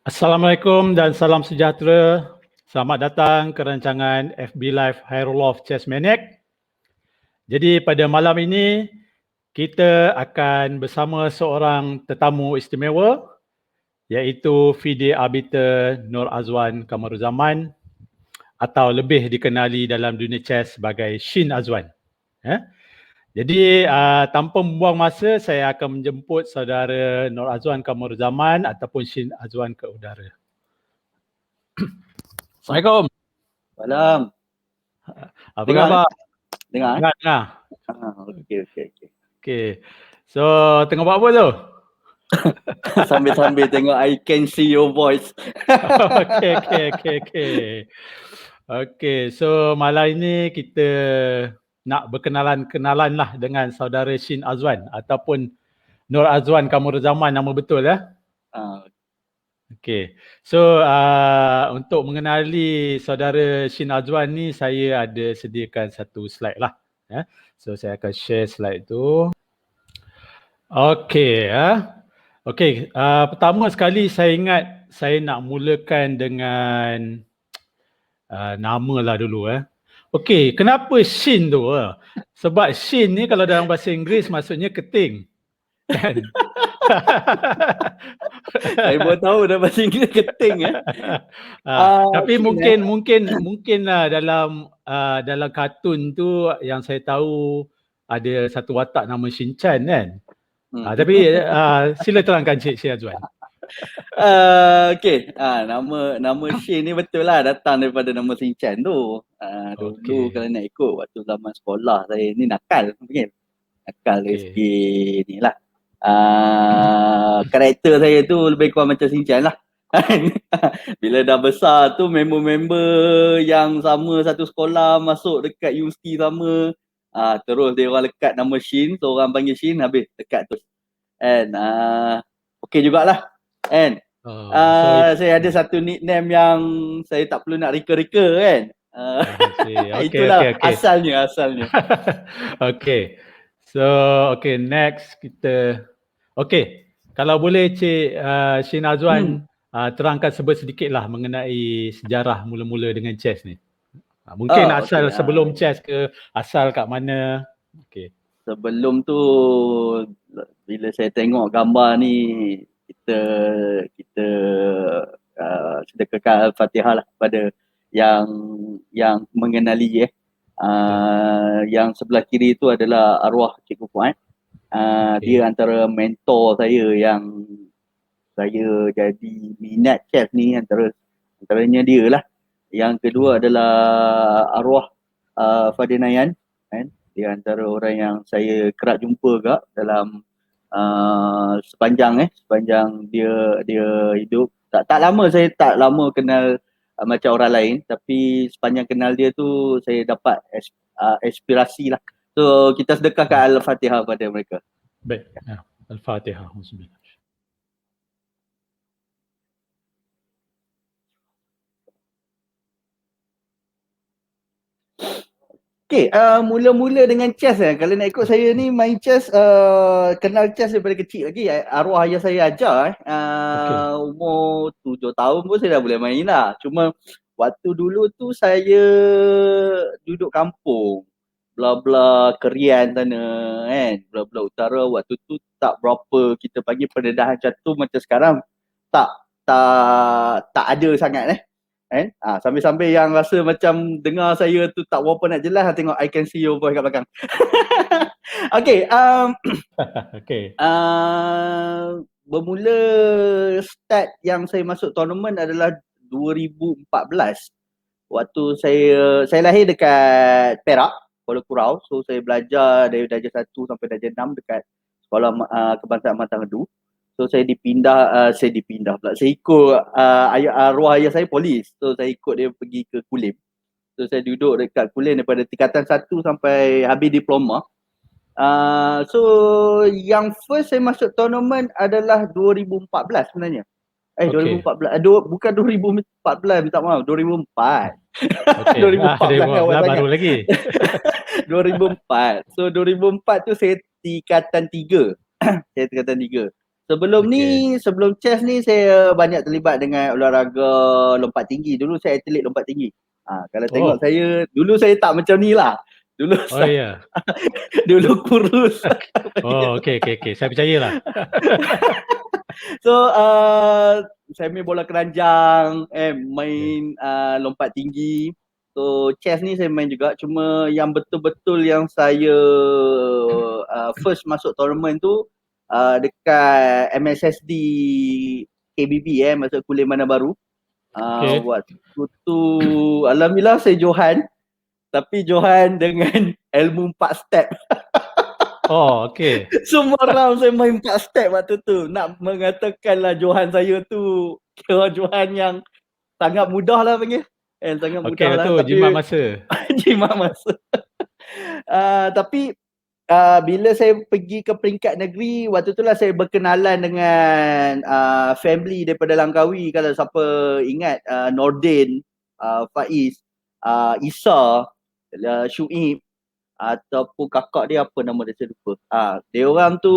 Assalamualaikum dan salam sejahtera. Selamat datang ke rancangan FB Live Hairul of Chess Maniac. Jadi pada malam ini kita akan bersama seorang tetamu istimewa iaitu FIDE Arbiter Nur Azwan Kamaruzaman atau lebih dikenali dalam dunia chess sebagai Shin Azwan. Jadi tanpa membuang masa, saya akan menjemput saudara Nur Azwan Kamaruzaman ataupun Shin Azwan ke udara. Assalamualaikum. Malam. Apa khabar? Dengar? Dengar. Okey. So, tengah buat apa tu? Sambil-sambil tengok I can see your voice. Okey, so malam ini kita nak berkenalan lah dengan saudara Shin Azwan ataupun Nur Azwan Kamaruzaman, nama betul ya? Okey. So untuk mengenali saudara Shin Azwan ni, saya ada sediakan satu slide lah. So saya akan share slide tu. Okey. Pertama sekali saya ingat saya nak mulakan dengan nama lah dulu. Okey, kenapa Shin tu? Sebab Shin ni kalau dalam bahasa Inggeris maksudnya keting. Kan? Saya baru tahu dah bahasa Inggeris keting tapi mungkin lah dalam kartun tu yang saya tahu ada satu watak nama Shin-chan kan. Tapi sila terangkan Cik Azwan. Okey, nama Shin ni betul lah datang daripada nama Shin-chan tu. Dulu kalau nak ikut waktu zaman sekolah saya ni nakal mungkin. Nakal dari segi ni lah. Karakter saya tu lebih kurang macam Shin-chan lah. Bila dah besar tu member-member yang sama satu sekolah masuk dekat universiti sama, terus dia orang lekat nama Shin, so orang panggil Shin, habis dekat tu. And okey jugalah. And saya ada satu nickname yang saya tak perlu nak reka-reka kan. Itulah asalnya. Okey. So next kita kalau boleh Cik Shin Azwan terangkan sedikit lah mengenai sejarah mula-mula dengan chess ni. Mungkin asal sebelum chess ke, asal kat mana? Okey. Sebelum tu bila saya tengok gambar ni, kita sedekahkan Al-Fatihah lah kepada yang mengenali yang sebelah kiri tu adalah arwah Cikgu Fuad. Dia antara mentor saya yang saya jadi minat chess ni, antaranya dia lah. Yang kedua adalah arwah Fadil Nayan, kan? Dia antara orang yang saya kerap jumpa juga dalam sepanjang dia hidup. Tak lama kenal macam orang lain, tapi sepanjang kenal dia tu saya dapat inspirasi lah. So kita sedekahkan Al-Fatihah pada mereka. Baik. Al-Fatihah. Okay, mula-mula dengan chess kalau nak ikut saya ni main chess, kenal chess daripada kecil lagi. Arwah ayah saya ajar umur 7 tahun pun saya dah boleh main lah. Cuma waktu dulu tu saya duduk kampung, belah-belah Kerian sana kan, belah-belah utara. Waktu tu tak berapa kita panggil pendedahan catur macam sekarang. Tak ada sangat kan? Sambil-sambil yang rasa macam dengar saya tu tak berapa nak jelas, tengok I can see your voice kat belakang. Bermula start yang saya masuk tournament adalah 2014. Waktu saya lahir dekat Perak, Kuala Kurau. So saya belajar dari darjah 1 sampai darjah 6 dekat Sekolah Kebangsaan Matan Ngedu. So saya dipindah pula. Saya ikut arwah ayah saya polis. So saya ikut dia pergi ke Kulim. So saya duduk dekat Kulim daripada tingkatan 1 sampai habis diploma. So yang first saya masuk tournament adalah 2014 sebenarnya. 2014. Bukan 2014, minta maaf, 2004. 2014 baru lagi. 2004. So 2004 tu saya tingkatan 3. Saya tingkatan 3. Sebelum Okey. ni, sebelum chess ni saya banyak terlibat dengan olahraga lompat tinggi. Dulu saya atlet lompat tinggi. Kalau tengok Oh. saya, dulu saya tak macam ni lah. Dulu Oh, ya. dulu kurus. Oh, okey. Saya percayalah. So saya main bola keranjang, Okey. main lompat tinggi. So chess ni saya main juga. Cuma yang betul-betul yang saya first masuk tournament tu dekat MSSD KBB, masuk kuliah Mana Baru. Okey. Waktu tu alhamdulillah saya Johan, tapi Johan dengan ilmu 4 step. Oh, okey. Semua round saya main 4 step waktu tu. Nak mengatakanlah Johan saya tu kira Johan yang sangat mudah lah panggil. Sangat Okey, mudah lah, tu jimat tapi masa. jimat masa. Tapi bila saya pergi ke peringkat negeri, waktu tu lah saya berkenalan dengan family daripada Langkawi. Kalau siapa ingat, Nordin, Faiz, Isa, Syuib, ataupun kakak dia, apa nama dia saya lupa. Dia orang tu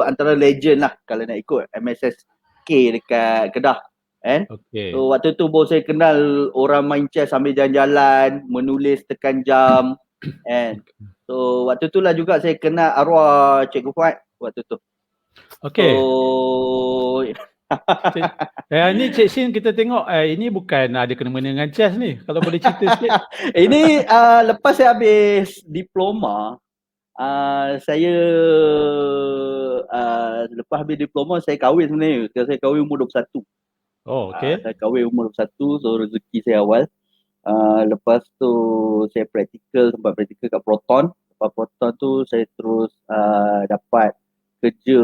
antara legend lah kalau nak ikut MSSK dekat Kedah, kan. Okey. So waktu tu baru saya kenal orang main chess sambil jalan-jalan, menulis tekan jam, kan. So waktu tu lah juga saya kenal arwah Cikgu Fuad waktu tu. Okey. So Ni Cik Sin, kita tengok ini bukan ada kena-mena dengan chess ni. Kalau boleh cerita sikit. ini lepas saya habis diploma, saya lepas habis diploma saya kahwin sebenarnya. Saya kahwin umur 21. Oh, okey. Saya kahwin umur 21, so rezeki saya awal. Lepas tu saya sempat praktikal kat Proton. Lepas Proton tu saya terus dapat kerja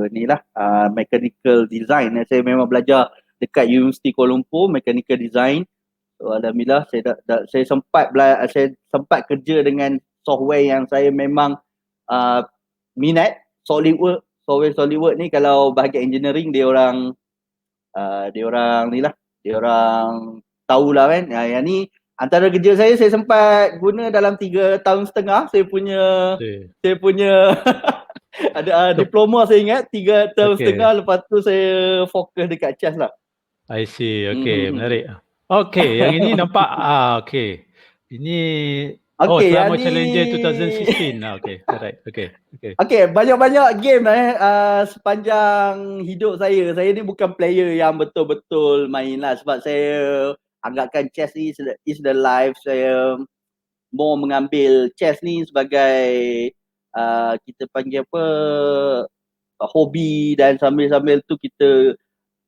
ni lah, mechanical design. Saya memang belajar dekat Universiti Kuala Lumpur, mechanical design. So alhamdulillah saya sempat kerja dengan software yang saya memang minat, SolidWorks. Software SolidWorks ni kalau bahagian engineering dia orang ni lah, dia orang tahulah kan. Yang ni antara kerja saya sempat guna dalam 3 tahun setengah. Saya punya ada diploma, saya ingat 3 tahun setengah. Lepas tu saya fokus dekat chess lah. I see. Okey, menarik. Okey, yang ini nampak okey. Ini Yang Selangor ni Challenger 2016. Okey, alright. Okey, banyak-banyak game sepanjang hidup saya. Saya ni bukan player yang betul-betul main lah, sebab saya anggapkan chess ni is the life. Saya more mengambil chess ni sebagai kita panggil apa, hobi, dan sambil-sambil tu kita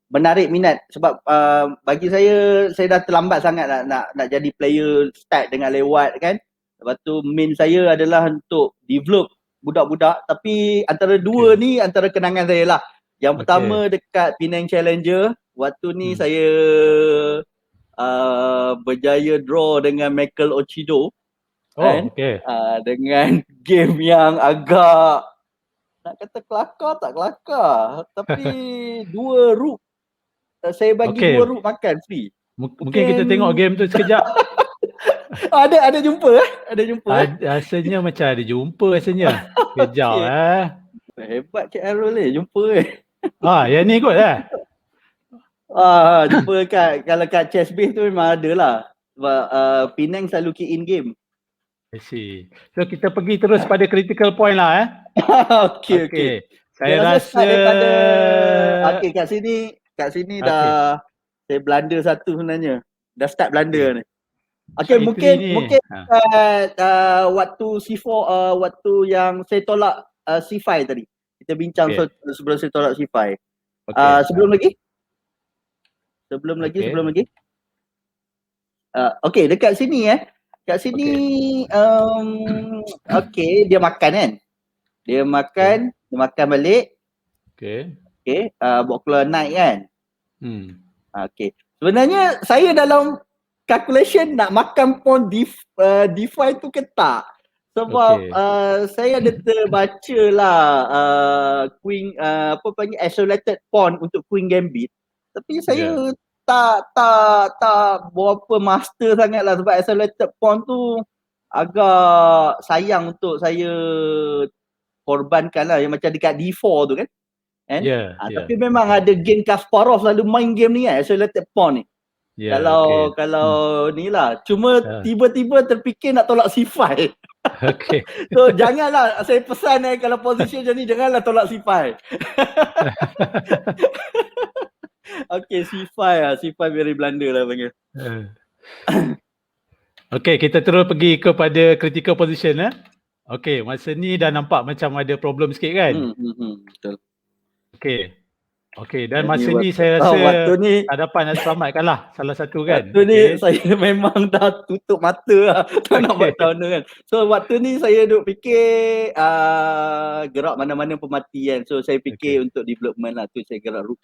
menarik minat. Sebab bagi saya dah terlambat sangat nak jadi player, start dengan lewat kan. Lepas tu main saya adalah untuk develop budak-budak. Tapi antara dua ni antara kenangan saya lah. Yang pertama dekat Penang Challenger, waktu ni saya berjaya draw dengan Michael Ochido. Dengan game yang agak, nak kata kelakar tak kelakar, tapi 2 rook. Saya bagi 2 rook makan free. Mungkin kita tengok game tu sekejap. Ada jumpa Rasanya macam ada jumpa rasanya. Sekejap Hebat Cik Arul ni, jumpa yang ni kot jumpa kalau kat chess base tu memang ada lah. Sebab Penang selalu key in game. I see. So kita pergi terus pada critical point lah Okey. Saya rasa kat sini dah saya blunder satu sebenarnya. Dah start blunder ni. Okey, mungkin waktu C4, waktu yang saya tolak C5 tadi. Kita bincang sebelum saya tolak C5. Sebelum lagi. Okey, dekat sini kat sini dia makan kan. Dia makan balik. Okey, buat keluar naik kan. Okey. Sebenarnya saya dalam calculation nak makan pawn D5 tu ke tak? Sebab saya ada terbaca lah queen isolated pawn untuk queen gambit. Tapi saya tak berapa master sangat lah, sebab isolated pawn tu agak sayang untuk saya korbankan lah, yang macam dekat D4 tu kan. kan? Ya, Tapi memang ada game Kasparov selalu main game ni kan, isolated pawn ni. Ya, Kalau ni lah, cuma tiba-tiba terfikir nak tolak C5. Okey. So janganlah, saya pesan kalau position macam ni janganlah tolak C5. Okey, C5 lah, C5 very blunder lah panggil. Okey, kita terus pergi kepada critical position Okey, masa ni dah nampak macam ada problem sikit kan? Betul. Okey, dan Jadi masa ni saya rasa waktu ni hadapan nak selamatkan lah salah satu kan? waktu ni saya memang dah tutup mata lah. Tak nak buat counter kan. So waktu ni saya duk fikir gerak mana-mana pemati kan. So saya fikir untuk development lah. Tu saya gerak rook.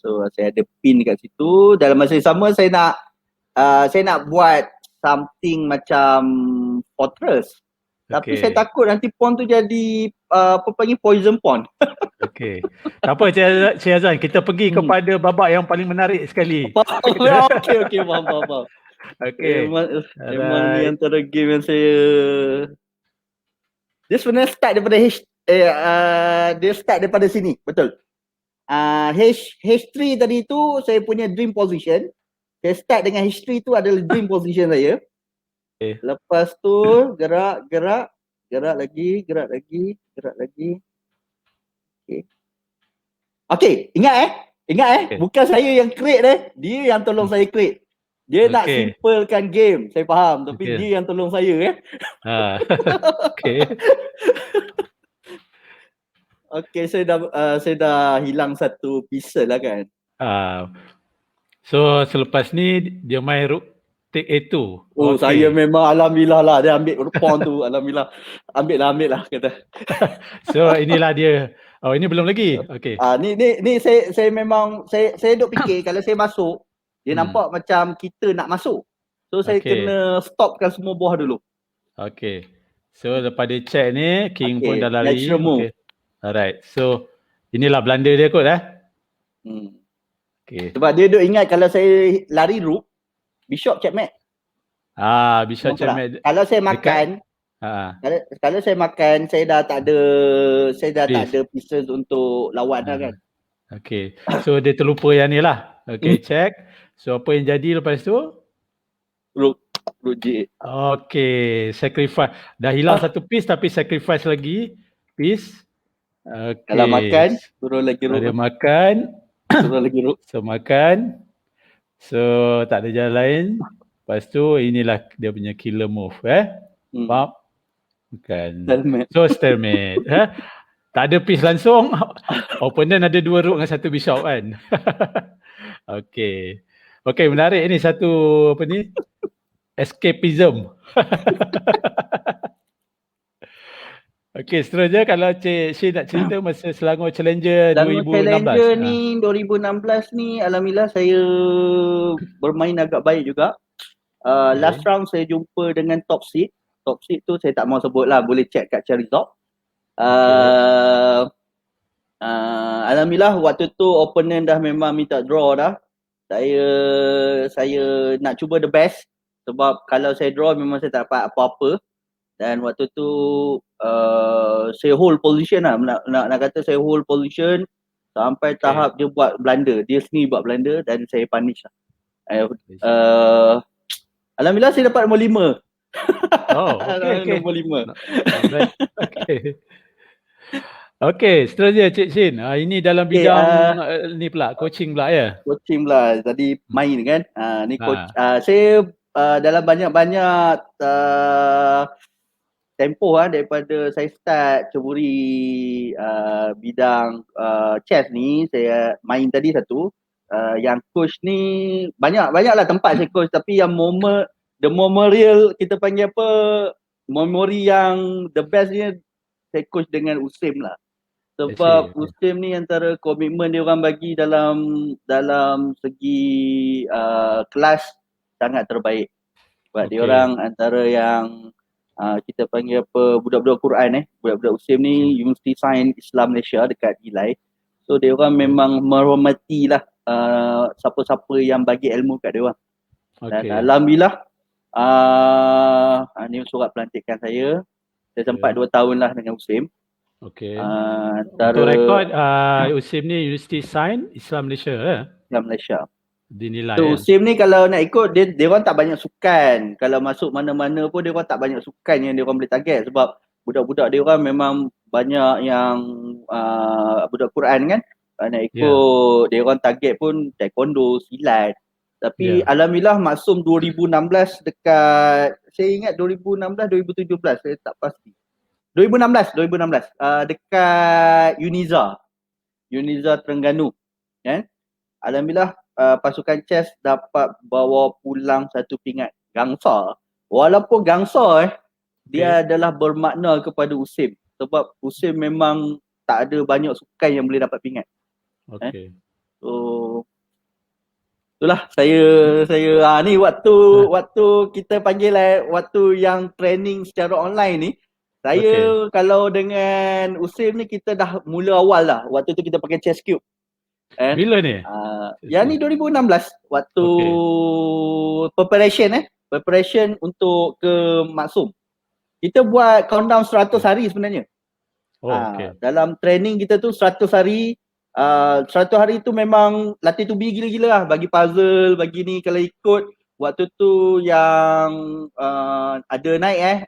So saya ada pin kat situ. Dalam masa yang sama saya nak buat something macam fortress. Tapi saya takut nanti pawn tu jadi apa panggil poison pawn. Okey. Tak apa Cik Azan, kita pergi kepada babak yang paling menarik sekali. Okey, faham. Okey. Memang ni antara game yang saya dia sebenarnya start daripada dia start daripada sini, betul. H3 tadi tu saya punya dream position. Saya start dengan H3 tu adalah dream position saya. Lepas tu gerak lagi. Okey, ingat bukan saya yang create dia yang tolong saya create. Dia nak simplekan game, saya faham, tapi dia yang tolong saya Okey. Okey, saya dah hilang satu pixel lah kan. So selepas ni dia main rook take A2. Saya memang alhamdulillah lah dia ambil pawn tu. Alhamdulillah. Ambil lah kata. So inilah dia. Ini belum lagi. Okey. Ni saya memang saya duk fikir kalau saya masuk dia nampak macam kita nak masuk. So saya kena stopkan semua buah dulu. Okey. So lepas dia check ni king pun dah lari. Natural move. Alright. So inilah blunder dia kot Okay. Sebab dia duk ingat kalau saya lari rook, bishop checkmate. Bishop checkmate. Kalau saya makan, kalau saya makan, saya dah tak ada pieces untuk lawan dah kan. Okay. So dia terlupa yang ni lah. Okay, check. So apa yang jadi lepas tu? Rook J. Okay, sacrifice. Dah hilang satu piece tapi sacrifice lagi piece. Okay. Kalau makan, turun lagi rook. Dia makan. Turun lagi rook. So makan. So tak ada jalan lain. Lepas tu inilah dia punya killer move Faham? Bukan. So stalemate. Tak ada piece langsung. Opponent ada 2 rook dengan 1 bishop kan. Okay, menarik ni satu apa ni? Escapism. Okey, seterusnya kalau Cik Shin nak cerita masa Selangor Challenger 2016. Challenger ni 2016 ni alhamdulillah saya bermain agak baik juga. Last round saya jumpa dengan top seed. Top seed tu saya tak mau sebut lah, boleh check kat Charizard. Alhamdulillah waktu tu opponent dah memang minta draw dah. Saya nak cuba the best sebab kalau saya draw memang saya tak dapat apa-apa. Dan waktu tu saya hold position lah. Nak kata saya hold position sampai tahap dia buat blunder. Dia sendiri buat blunder dan saya punish lah. Alhamdulillah saya dapat nombor 5. Nombor 5. Okey, seterusnya Cik Shin. Ini dalam bidang ni pula, coaching pula ya? Coaching pula. Tadi main kan. Ni coach. Saya dalam banyak-banyak tempoh daripada saya start ceburi bidang chess ni, saya main tadi satu. Yang coach ni banyaklah tempat saya coach, tapi yang the memorial kita panggil apa, memori yang the best ni saya coach dengan Usim lah. Sebab Usim ni antara komitmen dia orang bagi dalam segi kelas sangat terbaik. Sebab dia orang antara yang kita panggil apa, budak-budak Quran budak-budak Usim ni University Sains Islam Malaysia dekat Ilai. So dia orang memang menghormatilah siapa-siapa yang bagi ilmu kat dia orang. Dan alhamdulillah ni surat pelantikan saya. Saya sempat 2 tahun lah dengan Usim. Okey. Untuk Antara rekod USIM ni Universiti Sains Islam Malaysia Islam Malaysia. dinilai So kan. USIM ni kalau nak ikut dia orang tak banyak sukan. Kalau masuk mana-mana pun dia orang tak banyak sukan yang dia orang boleh target sebab budak-budak dia orang memang banyak yang budak Quran kan. Nak ikut dia orang target pun taekwondo, silat. Tapi alhamdulillah maksum 2016 dekat saya ingat 2016 2017 saya tak pasti. 2016 dekat Uniza Terengganu kan. Alhamdulillah pasukan chess dapat bawa pulang satu pingat gangsa. Walaupun gangsa dia adalah bermakna kepada USIM sebab USIM memang tak ada banyak sukan yang boleh dapat pingat. Okey. So itulah saya ni waktu kita panggil waktu yang training secara online ni saya kalau dengan USIM ni kita dah mula awal dah. Waktu tu kita pakai chess cube. Bila ni? Yang ni 2016 waktu preparation untuk ke Maksum. Kita buat countdown 100 hari sebenarnya. Dalam training kita tu 100 hari 100 hari tu memang latih tubi gila-gila lah. Bagi puzzle, bagi ni kalau ikut waktu tu yang ada naik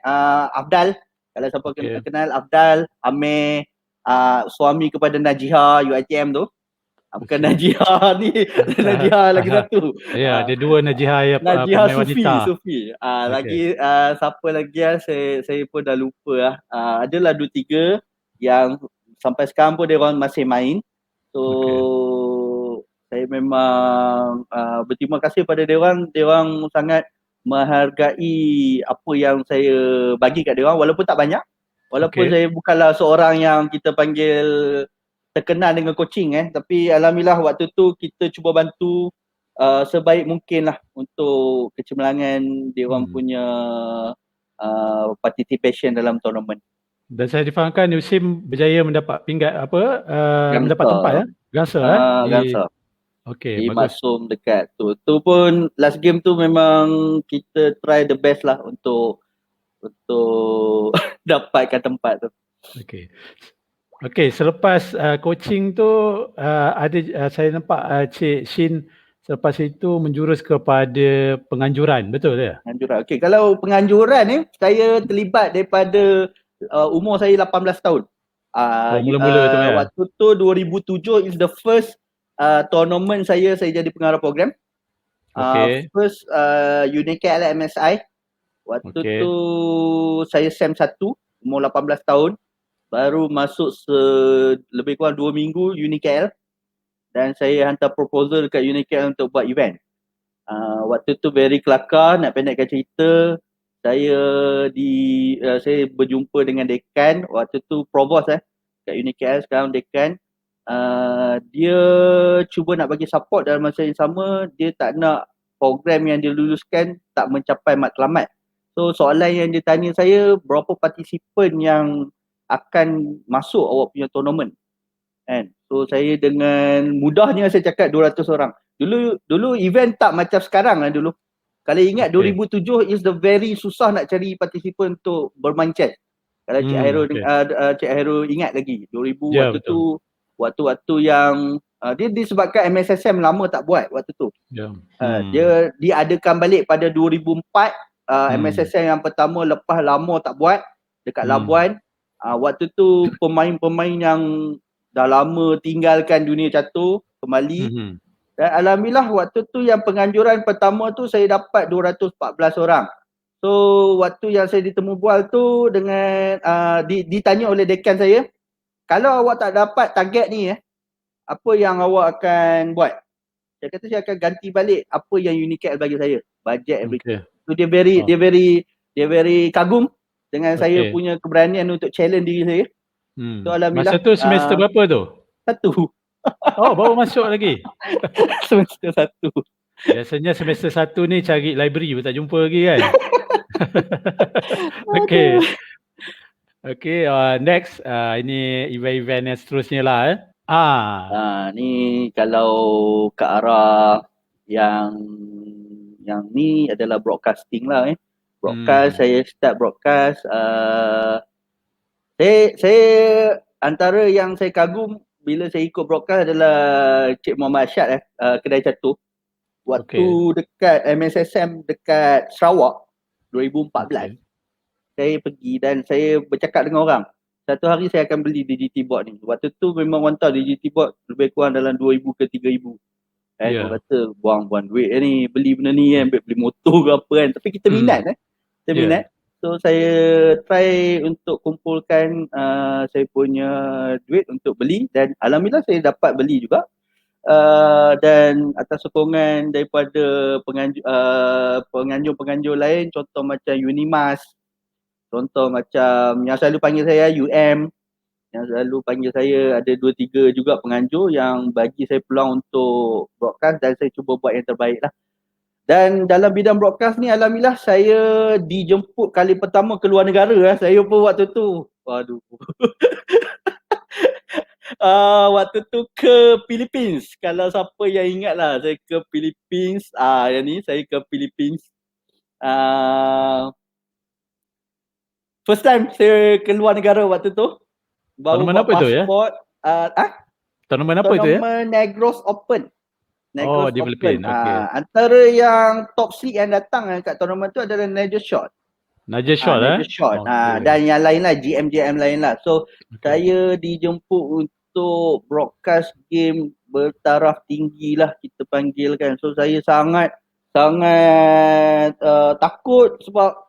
Afdal. Kalau siapa kenal Afdal, Amir, suami kepada Najiha UiTM tu. Bukan Najiha ni, Najiha lagi satu. Ya, ada dua Najiha Najiha pemain wanita. Sufi. Lagi siapa lagi saya pun dah lupa lah. Adalah 2-3 yang sampai sekarang pun dia orang masih main. So saya memang berterima kasih pada dia orang sangat menghargai apa yang saya bagi kat dia orang walaupun tak banyak. Walaupun saya bukanlah seorang yang kita panggil terkenal dengan coaching tapi alhamdulillah waktu tu kita cuba bantu sebaik mungkin lah untuk kecemerlangan dia orang punya participation dalam tournament. Dan saya difahamkan USIM berjaya mendapat pinggat mendapat tempat Gangsa Gangsa. Okey, di bagus. Maksum dekat tu. Tu pun last game tu memang kita try the best lah untuk dapatkan tempat tu. Okey, selepas coaching tu ada saya nampak Cik Shin selepas itu menjurus kepada penganjuran, betul ya? Penganjuran. Okey, kalau penganjuran ni saya terlibat daripada umur saya 18 tahun. Mula-mula tu ya. Waktu tu 2007 is the first tournament saya jadi pengarah program. First Unicare MSI. Waktu tu saya SEM 1 umur 18 tahun. Baru masuk lebih kurang 2 minggu Unicare dan saya hantar proposal dekat Unicare untuk buat event. Waktu tu very kelakar, nak pendekkan cerita, saya berjumpa dengan dekan waktu tu provost kat Unicare, sekarang dekan. Dia cuba nak bagi support dalam masa yang sama, dia tak nak program yang dia luluskan tak mencapai matlamat. So soalan yang dia tanya saya, berapa partisipan yang akan masuk awak punya tournament kan. So saya dengan mudahnya saya cakap 200 orang. Dulu event tak macam sekarang lah dulu. Kalau ingat 2007 is the very susah nak cari partisipan untuk bermain chess. Kalau Cik Hairul ingat lagi 2000 waktu tu waktu yang dia disebabkan MSSM lama tak buat waktu tu. Dia diadakan balik pada 2004 MSSM yang pertama lepas lama tak buat dekat Labuan. Waktu tu pemain-pemain yang dah lama tinggalkan dunia catur kembali. Dan alhamdulillah waktu tu yang penganjuran pertama tu saya dapat 214 orang. So waktu yang saya ditemu bual tu dengan ditanya oleh dekan saya, kalau awak tak dapat target ni apa yang awak akan buat? Saya kata saya akan ganti balik apa yang Unicare bagi saya, budget everything. So dia very kagum dengan saya punya keberanian untuk challenge diri saya. So alhamdulillah. Masa tu semester berapa tu? 1. Oh, baru masuk lagi. Semester 1. Biasanya semester 1 ni cari library pun tak jumpa lagi kan. Okey, next ini event-event yang seterusnya lah ni kalau ke arah yang ni adalah broadcasting lah Broadcast, saya start broadcast Saya antara yang saya kagum bila saya ikut broadcast adalah Cik Muhammad Asyad Kedai Catur. Waktu dekat MSSM dekat Sarawak 2014. Saya pergi dan saya bercakap dengan orang. Satu hari saya akan beli DGT board ni. Waktu tu memang orang tahu DGT board lebih kurang dalam 2,000 ke 3,000. Orang kata buang-buang duit ni, beli benda ni kan, beli motor ke apa kan. Tapi kita minat Kita minat. So saya try untuk kumpulkan saya punya duit untuk beli dan alhamdulillah saya dapat beli juga. Dan atas sokongan daripada penganjur-penganjur lain, contoh macam Unimas, contoh macam yang selalu panggil saya UM, yang selalu panggil saya, ada 2-3 juga penganjur yang bagi saya peluang untuk broadcast dan saya cuba buat yang terbaik lah. Dan dalam bidang broadcast ni alhamdulillah saya dijemput kali pertama ke luar negara lah. Saya pun waktu tu, waduh. Waktu tu ke Philippines. Kalau siapa yang ingat lah, saya ke Philippines. Yang ni saya ke Philippines. First time saya ke luar negara waktu tu. Baru buat pasport. Tournament apa itu ya? Tournament Negros Open. Negros di Filipina. Antara yang top seed yang datang kat tournament tu adalah Nature Shot. Nature Shot dan yang lain lah, GM lain lah. So saya dijemput untuk broadcast game bertaraf tinggi lah kita panggil kan. So saya sangat takut sebab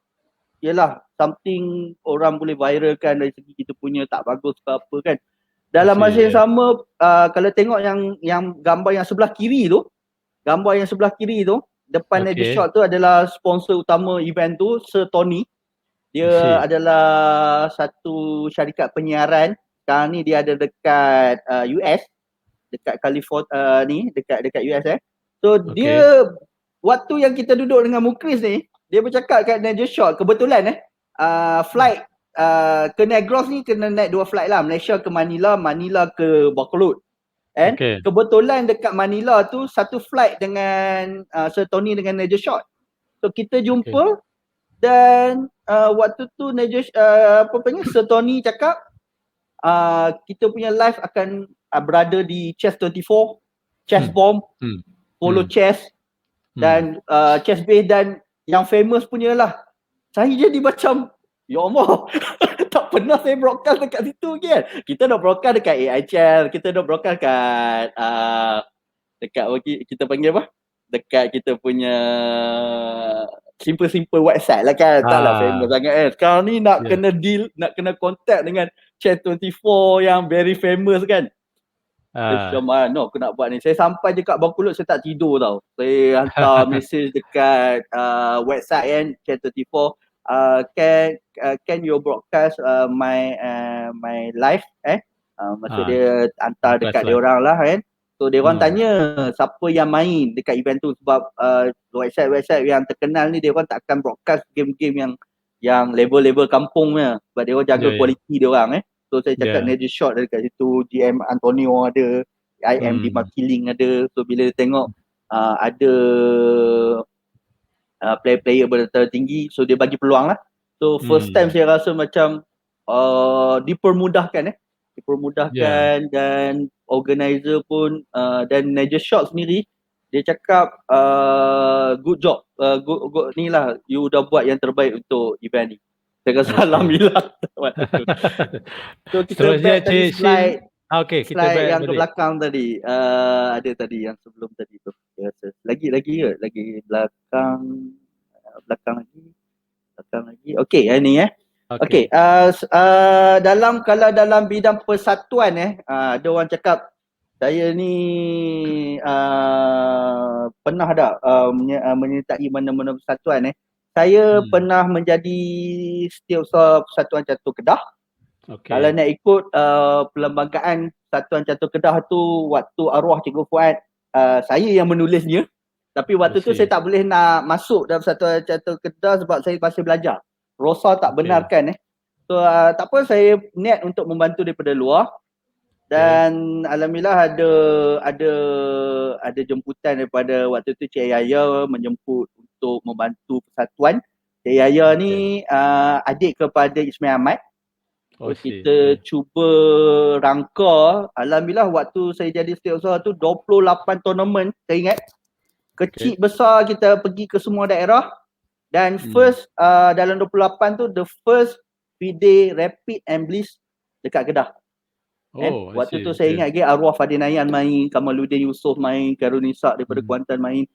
yelah something orang boleh viralkan dari segi kita punya tak bagus ke apa kan. Dalam masa yang sama, kalau tengok yang gambar yang sebelah kiri tu, depan Nature Shot tu adalah sponsor utama event tu, Sir Tony. Dia adalah satu syarikat penyiaran. Sekarang ni dia ada dekat US, dekat California dekat US So dia waktu yang kita duduk dengan Mukris ni, dia bercakap kat Nature Shot, kebetulan flight ke Negros ni kena naik 2 flight lah, Malaysia ke Manila ke Bacolod. Kebetulan dekat Manila tu satu flight dengan Sir Tony dengan Nature Shot. So kita jumpa dan waktu tu Sir Tony cakap kita punya live akan berada di Chess 24, Chess Bomb, Polo Chess dan Chess Bay, dan yang famous punya lah. Saya jadi macam ya Allah, tak pernah saya broadcast dekat situ kan. Kita nak broadcast dekat AICL, kita nak broadcast dekat kita panggil apa? Dekat kita punya simple website lah kan. Taklah famous sangat kan. Sekarang ni nak kena deal, nak kena contact dengan Chess24 yang very famous kan. Macam mana aku nak buat ni. Saya sampai je kat Bacolod, saya tak tidur tau. Saya hantar message dekat website kan, Chess24. Can you broadcast my live maksud dia hantar dekat dia orang lah kan. So dia orang tanya siapa yang main dekat event tu, sebab website yang terkenal ni dia orang tak akan broadcast game-game yang level kampung punya, sebab dia orang jaga kualiti dia orang So saya cakap Nature Shot dekat situ, GM Antonio ada, IM Dima Killing ada. So bila dia tengok ada player-player berdarjah tinggi, so dia bagi peluang lah. So first time saya rasa macam dipermudahkan dan organizer pun dan Nature Shot sendiri dia cakap good job, good ni lah, you dah buat yang terbaik untuk event ni. Saya rasa alhamdulillah. So kita back tadi slide yang ke belakang tadi. Ada tadi yang sebelum tadi tu. Lagi belakang lagi. Okey, yang ni Okey, dalam bidang persatuan ada orang cakap saya ni pernah dah menyertai mana-mana persatuan Saya pernah menjadi setiausaha Persatuan Catur Kedah. Kalau nak ikut perlembagaan Persatuan Catur Kedah tu, waktu arwah Cikgu Fuad, saya yang menulisnya. Tapi waktu tu saya tak boleh nak masuk dalam Persatuan Catur Kedah sebab saya masih belajar. Rosa tak benarkan So tak apa, saya niat untuk membantu daripada luar. Dan alhamdulillah ada jemputan daripada waktu tu Cik Yaya menjemput untuk membantu persatuan. Cik Yaya ni adik kepada Ismail Ahmad. Oh, Kita cuba rangka, alhamdulillah waktu saya jadi setiausaha tu 28 tournament, saya ingat. Kecil besar kita pergi ke semua daerah dan first dalam 28 tu the first FIDE Rapid and Bliss dekat Kedah. Waktu tu saya ingat lagi arwah Fadil Nayan main, Kamaluddin Yusof main, Karun Isak daripada Kuantan main.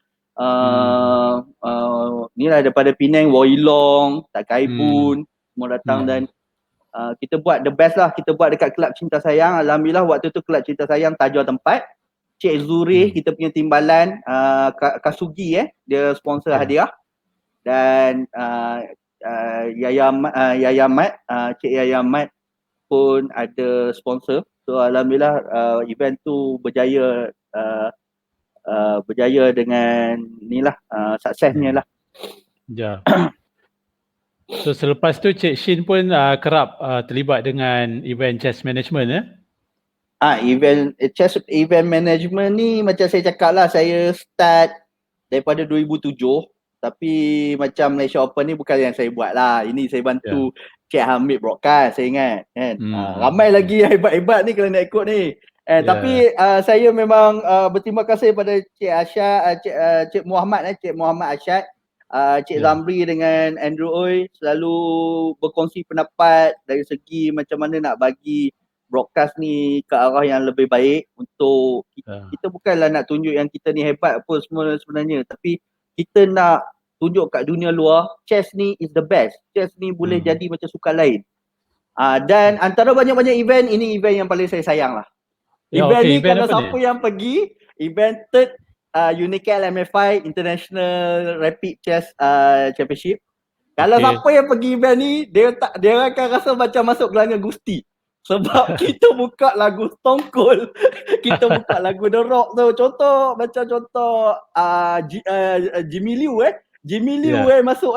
Ni lah daripada Penang, Woilong, Tak Kaibun, semua datang dan kita buat the best lah. Kita buat dekat Kelab Cinta Sayang. Alhamdulillah waktu tu Kelab Cinta Sayang tajuk tempat. Cik Zurih, kita punya timbalan, Kasugi dia sponsor hadiah. Dan Yaya Mat, Cik Yaya Mat pun ada sponsor. So alhamdulillah event tu berjaya dengan ni lah, suksesnya lah. Ya. So selepas tu Cik Shin pun kerap terlibat dengan event chess management Event management ni macam saya cakap lah, saya start daripada 2007, tapi macam Malaysia Open ni bukan yang saya buat lah. Ini saya bantu Cik Hamid broadcast, saya ingat kan. Ramai lagi hebat-hebat ni kalau nak ikut ni. Tapi saya memang berterima kasih pada Cik Asyad, Cik Muhammad Asyad, Cik Zamri dengan Andrew Oi selalu berkongsi pendapat dari segi macam mana nak bagi broadcast ni ke arah yang lebih baik untuk kita bukanlah nak tunjuk yang kita ni hebat apa semua sebenarnya, tapi kita nak tunjuk kat dunia luar chess ni is the best. Chess ni boleh jadi macam sukan lain. Dan antara banyak-banyak event, ini event yang paling saya sayang lah. Event ni kalau siapa yang pergi, event third Unical MFI International Rapid Chess Championship. Kalau siapa yang pergi event ni, dia akan rasa macam masuk gelanggang Gusti. Sebab kita buka lagu Stone Cold, kita buka lagu The Rock tu. Contoh Jimmy Liu masuk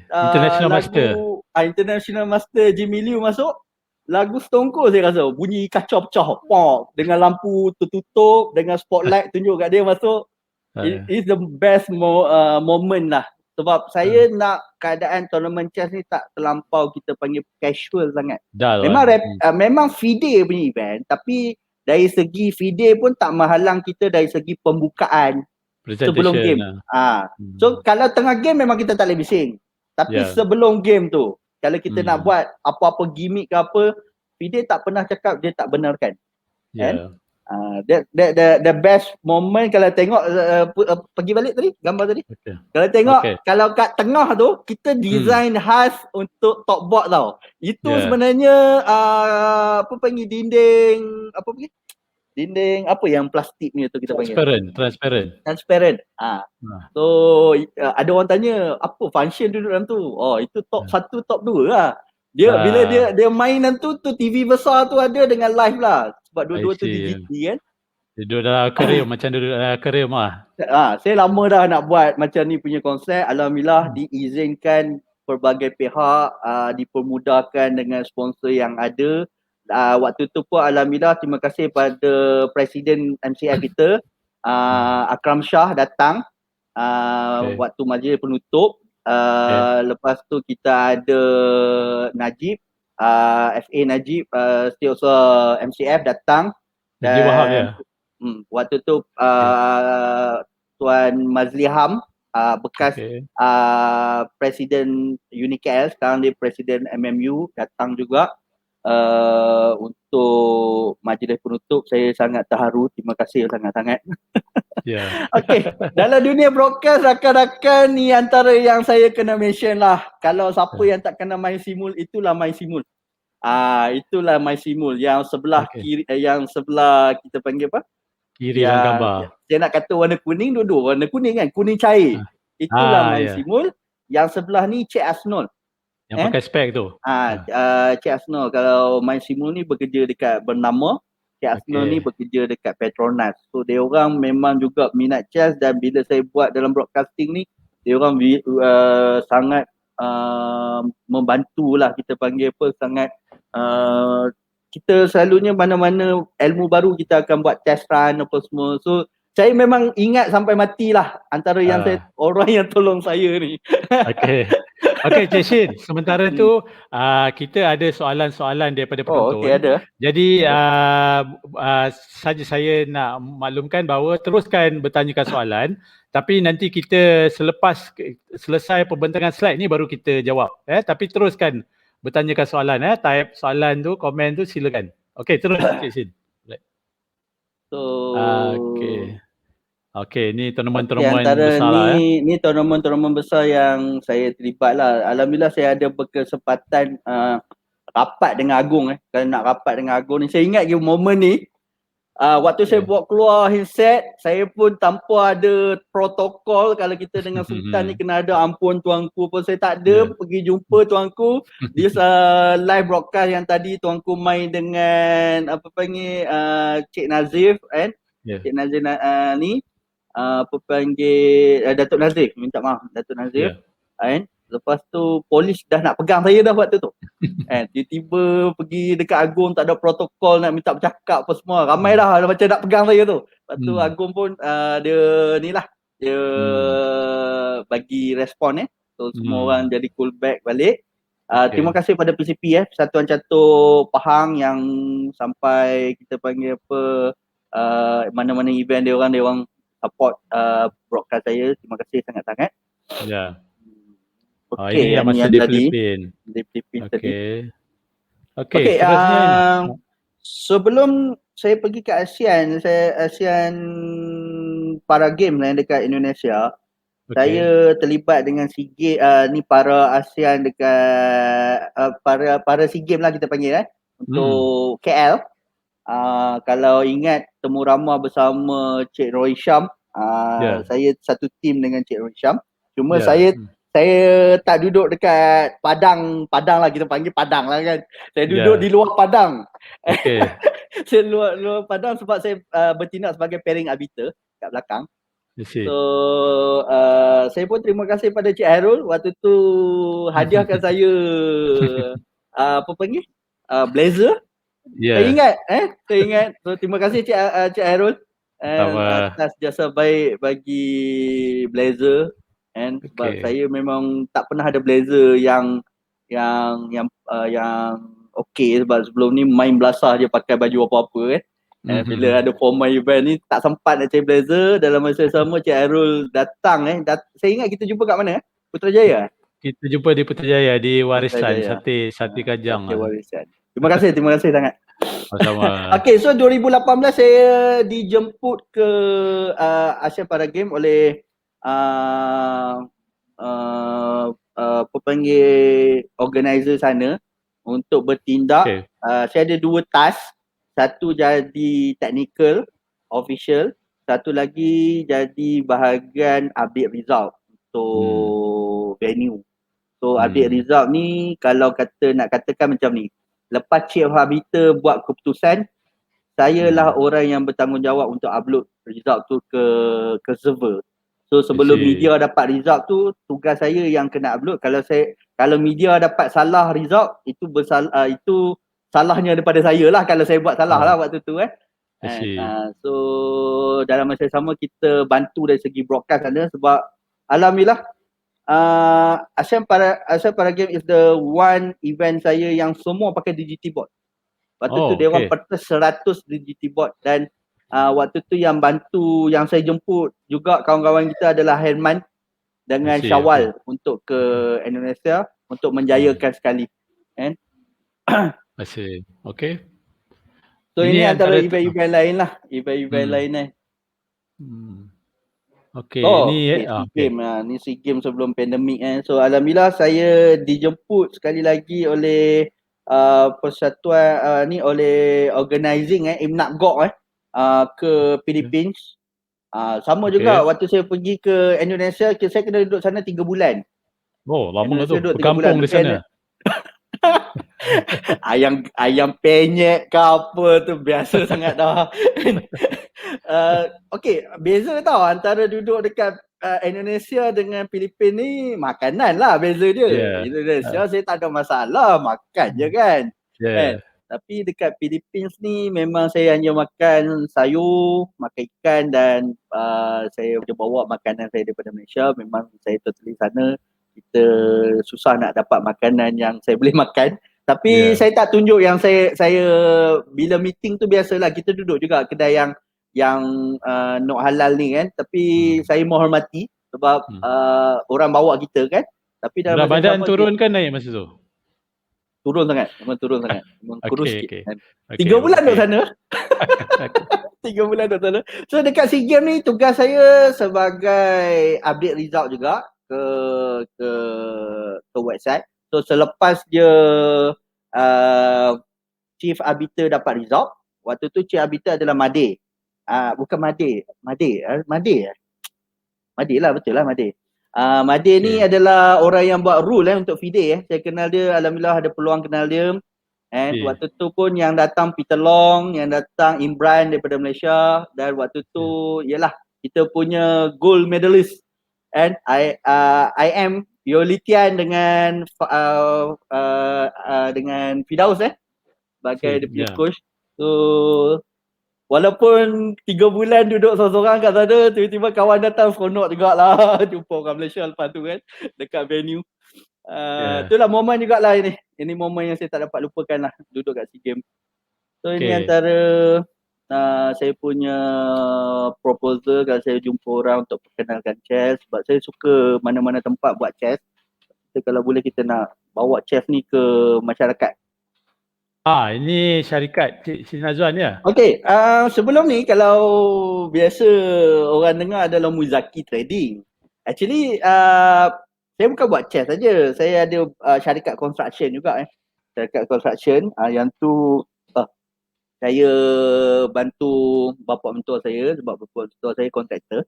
International lagu, Master. International Master Jimmy Liu masuk. Lagu Stone Cold saya rasa bunyi kacau pecah dengan lampu tertutup, dengan spotlight tunjuk kat dia masuk. It is the best moment lah. Sebab saya nak keadaan tournament chess ni tak terlampau kita panggil casual sangat. Memang FIDE punya event, tapi dari segi FIDE pun tak menghalang kita dari segi pembukaan sebelum game. So kalau tengah game memang kita tak boleh bising. Tapi sebelum game tu, kalau kita nak buat apa-apa gimmick ke apa, FIDE tak pernah cakap dia tak benarkan. The best moment kalau tengok pergi balik tadi gambar tadi. Kalau tengok kalau kat tengah tu kita design khas untuk top board tau. Itu sebenarnya apa panggil dinding apa yang plastik ni tu kita panggil transparent. So ada orang tanya apa function duduk dalam tu. Itu top 1 top 2 lah. Bila dia main dalam tu TV besar tu ada dengan live lah. Sebab dua-dua tu DGT kan. Duduk dalam aquarium macam duduk dalam aquarium lah. Saya lama dah nak buat macam ni punya konsep. Alhamdulillah diizinkan pelbagai pihak, dipermudahkan dengan sponsor yang ada. Waktu tu pun alhamdulillah terima kasih pada Presiden MCF kita, Akram Shah datang waktu majlis penutup. Lepas tu kita ada Najib, FA Najib, setiausaha MCF datang. Dan waktu tu Tuan Mazli Ham, bekas Presiden Unical, sekarang dia Presiden MMU, datang juga untuk majlis penutup. Saya sangat terharu, terima kasih sangat-sangat. Okey, dalam dunia broadcast rakan-rakan ni antara yang saya kena mention lah. Kalau siapa yang tak kena main simul, itulah main simul. Itulah main simul yang sebelah kiri, yang sebelah kita panggil apa? Kiri dalam gambar. Saya nak kata warna kuning, dua-dua warna kuning kan, kuning cair. Itulah main simul. Yang sebelah ni Cik Asnol. Yang pakai spek tu. Cik Asnol kalau main simul ni bekerja dekat Bernama. Cik Asnol ni bekerja dekat Petronas. So dia orang memang juga minat chess, dan bila saya buat dalam broadcasting ni, dia orang sangat membantulah, kita panggil apa, sangat kita selalunya mana-mana ilmu baru kita akan buat test run apa semua. So saya memang ingat sampai matilah antara yang orang yang tolong saya ni. Okey, Cik Shin, sementara tu kita ada soalan-soalan daripada Oh, okey, penonton. ada. Jadi saja saya nak maklumkan bahawa teruskan bertanyakan soalan, tapi nanti kita selesai pembentangan slide ni baru kita jawab. Tapi teruskan bertanyakan soalan. Type soalan tu, komen tu silakan. Okey, terus Cik Shin. So, Okey. Okey, ni okey, tournament-tournament antara besar lah. ni tournament-tournament besar yang saya terlibat lah. Alhamdulillah saya ada berkesempatan rapat dengan Agong. Kalau nak rapat dengan Agong ni, saya ingat je momen ni. Waktu saya buat keluar handset, saya pun tanpa ada protokol. Kalau kita dengan Sultan ni kena ada ampun tuanku pun saya tak ada. Pergi jumpa tuanku. Dia live broadcast yang tadi tuanku main dengan apa panggil Cik Nazif kan. Cik Nazif ni apa panggil Datuk Nazif, minta maaf Datuk Nazif kan. Lepas tu polis dah nak pegang saya dah waktu tu. Tiba-tiba pergi dekat Agong tak ada protokol nak minta bercakap apa semua. Ramai dah macam nak pegang saya tu. Lepas tu Agong pun dia ni lah. Dia bagi respon So semua orang jadi cool back balik. Terima kasih pada PCP Persatuan Catur Pahang yang sampai kita panggil apa mana-mana event dia orang support broadcast saya. Terima kasih sangat-sangat. Ya. Okey, ini yang masa di Filipina. Di Filipina tadi. Okey, seterusnya sebelum saya pergi ke ASEAN para game yang dekat Indonesia, saya terlibat dengan SEA Games ni para ASEAN dekat para SEA Games lah kita panggil untuk KL. Kalau ingat temu ramah bersama Cik Roy Syam, saya satu tim dengan Cik Roy Syam. Cuma saya tak duduk dekat Padang lah, kita panggil Padang lah kan. Saya duduk di luar Padang. Saya luar Padang sebab saya bertindak sebagai pairing arbiter kat belakang. So saya pun terima kasih pada Cik Hairul waktu tu hadiahkan saya apa panggil blazer. Saya ingat. So terima kasih Cik Hairul atas jasa baik bagi blazer. Sebab saya memang tak pernah ada blazer yang okey, sebab sebelum ni main belasah je pakai baju apa-apa bila ada formal event ni tak sempat nak cari blazer. Dalam masa sama Cik Hairul datang saya ingat kita jumpa kat mana Putrajaya. Kita jumpa di Putrajaya di Warisan Sate Kajang. Warisan. Terima kasih sangat. Sama. Okey, so 2018 saya dijemput ke Asian Para Games oleh apa panggil organizer sana untuk bertindak. Saya ada 2 task. Satu jadi technical official, satu lagi jadi bahagian update result untuk venue. So update result ni kalau nak katakan macam ni, lepas chief arbiter buat keputusan, saya lah orang yang bertanggungjawab untuk upload result tu ke server. So sebelum media dapat result tu, tugas saya yang kena upload. Kalau media dapat salah result, itu salahnya daripada saya lah kalau saya buat salah lah waktu tu so dalam masa sama kita bantu dari segi broadcast sana sebab alhamdulillah Asian Para Games is the one event saya yang semua pakai DGT board. Waktu tu dia orang petas 100 DGT board dan waktu tu yang bantu yang saya jemput juga kawan-kawan kita adalah Herman dengan Syawal untuk ke Indonesia untuk menjayakan sekali kan. So ini antara event-event lain lah, event-event lain ni SEA Games sebelum pandemik So alhamdulillah saya dijemput sekali lagi oleh persatuan oleh organizing Imnak Gok ke Philippines. Sama juga waktu saya pergi ke Indonesia, saya kena duduk sana 3 bulan. Oh, lama tu. Berkampung di sana. ayam penyet ke apa tu biasa sangat dah. Okey, beza tau antara duduk dekat Indonesia dengan Filipina ni, makanan lah beza dia. Indonesia saya tak ada masalah, makan je kan. Tapi dekat Philippines ni memang saya hanya makan sayur, makan ikan dan saya bawa makanan saya daripada Malaysia. Memang saya totally sana kita susah nak dapat makanan yang saya boleh makan. Tapi saya tak tunjuk yang saya bila meeting tu biasalah kita duduk juga kedai yang not halal ni kan. Tapi saya menghormati sebab orang bawa kita kan. Tapi dalam Berat masa badan sama turun kan naik masa tu? turun sangat. Memang turun sangat. Memang kurus sikit. Okay. Kan. 3 bulan duduk sana. 3 bulan duduk sana. So dekat SEA Games ni tugas saya sebagai update result juga ke website. So selepas dia Chief Arbiter dapat result, waktu tu Chief Arbiter adalah Made. Bukan Made lah, betul lah Made. Made ni adalah orang yang buat rule untuk FIDE. Saya kenal dia, alhamdulillah ada peluang kenal dia. And waktu tu pun yang datang Peter Long, yang datang Imran daripada Malaysia, dan waktu tu ialah kita punya gold medalist. And I am Yolitian dengan Fidaus sebagai dia coach. So walaupun 3 bulan duduk seorang-seorang kat sana, tiba-tiba kawan datang seronok jugalah jumpa orang Malaysia lepas tu kan dekat venue. Itulah momen jugalah ini. Ini momen yang saya tak dapat lupakan lah duduk kat SEA Games. So ini antara saya punya proposal kalau saya jumpa orang untuk perkenalkan chess, sebab saya suka mana-mana tempat buat chess. So, kalau boleh kita nak bawa chess ni ke masyarakat. Ini syarikat Cik Nazwan ya? Okey, sebelum ni kalau biasa orang dengar adalah Muzaki Trading. Actually, saya bukan buat chess saja. Saya ada syarikat construction juga. Syarikat construction yang tu saya bantu bapa mentua saya sebab bapa mentua saya kontraktor.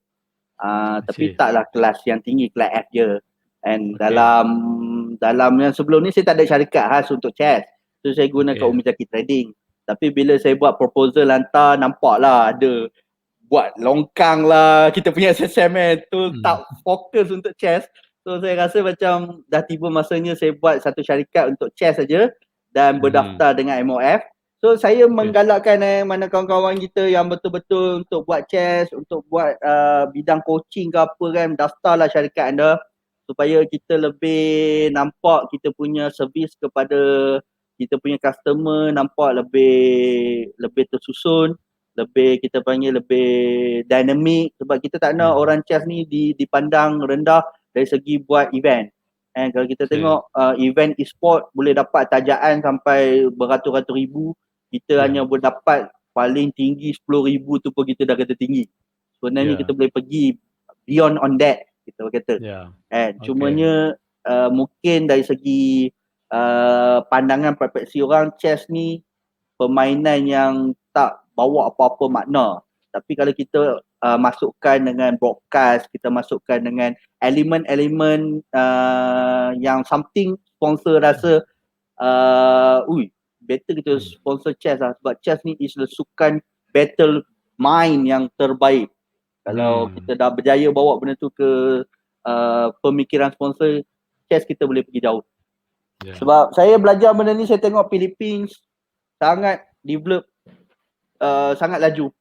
Tapi taklah kelas yang tinggi, kelas F je. And dalam yang sebelum ni saya tak ada syarikat khas untuk chess. So saya gunakan Umizaki Trading. Tapi bila saya buat proposal hantar, nampaklah ada buat longkang lah, kita punya SSM tu tak fokus untuk chess. So saya rasa macam dah tiba masanya saya buat satu syarikat untuk chess saja dan berdaftar dengan MOF. So saya menggalakkan mana kawan-kawan kita yang betul-betul untuk buat chess, untuk buat bidang coaching ke apa kan, daftarlah syarikat anda supaya kita lebih nampak kita punya servis kepada kita punya customer, nampak lebih tersusun, lebih kita panggil lebih dynamic, sebab kita tak nak orang chess ni dipandang rendah dari segi buat event. And kalau kita tengok event e-sport boleh dapat tajaan sampai beratus-ratus ribu, kita hanya boleh dapat paling tinggi 10,000 tu pun kita dah kata tinggi. Sebenarnya kita boleh pergi beyond on that, kita kata. And cumanya mungkin dari segi pandangan persepsi orang, chess ni permainan yang tak bawa apa-apa makna. Tapi kalau kita masukkan dengan broadcast, kita masukkan dengan elemen-elemen yang something sponsor rasa better kita sponsor chess lah, sebab chess ni is the sukan battle mind yang terbaik. Kalau kita dah berjaya bawa benda tu ke pemikiran sponsor, chess kita boleh pergi jauh. Sebab saya belajar benda ni, saya tengok Philippines sangat develop, sangat laju.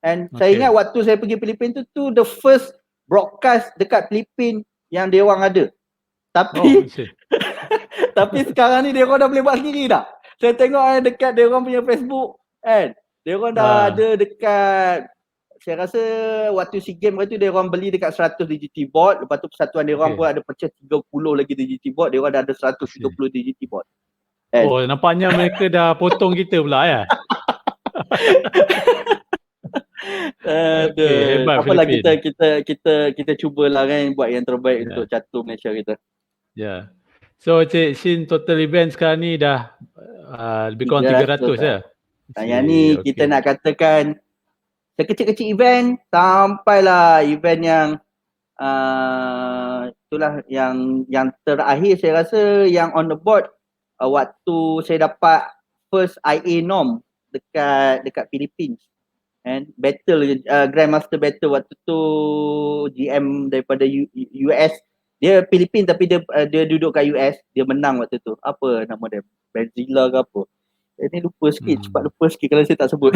And saya ingat waktu saya pergi Philippines tu the first broadcast dekat Philippines yang dia orang ada. Tapi tapi sekarang ni dia orang dah boleh buat sendiri dah. Saya tengok dekat dia orang punya Facebook kan. Dia orang dah ada dekat, saya rasa waktu SEA Games waktu dia orang beli dekat 100 DGT board, lepas tu persatuan dia orang pun ada purchase 30 lagi DGT board, dia orang dah ada 130 DGT board. Nampaknya mereka dah potong kita pula ya. Apalah kita cubalah kan buat yang terbaik untuk catur Malaysia kita. So Cik Shin, total event sekarang ni dah lebih kurang 300 ya. Yang ni kita nak katakan sekecil-kecil event sampailah event yang itulah yang terakhir saya rasa yang on the board waktu saya dapat first IA norm dekat Philippines. And battle Grandmaster battle waktu tu GM daripada US, dia Philippines tapi dia duduk kat US, dia menang waktu tu. Apa nama dia? Benzilla ke apa? Ini lupa sikit, cepat lupa sikit kalau saya tak sebut.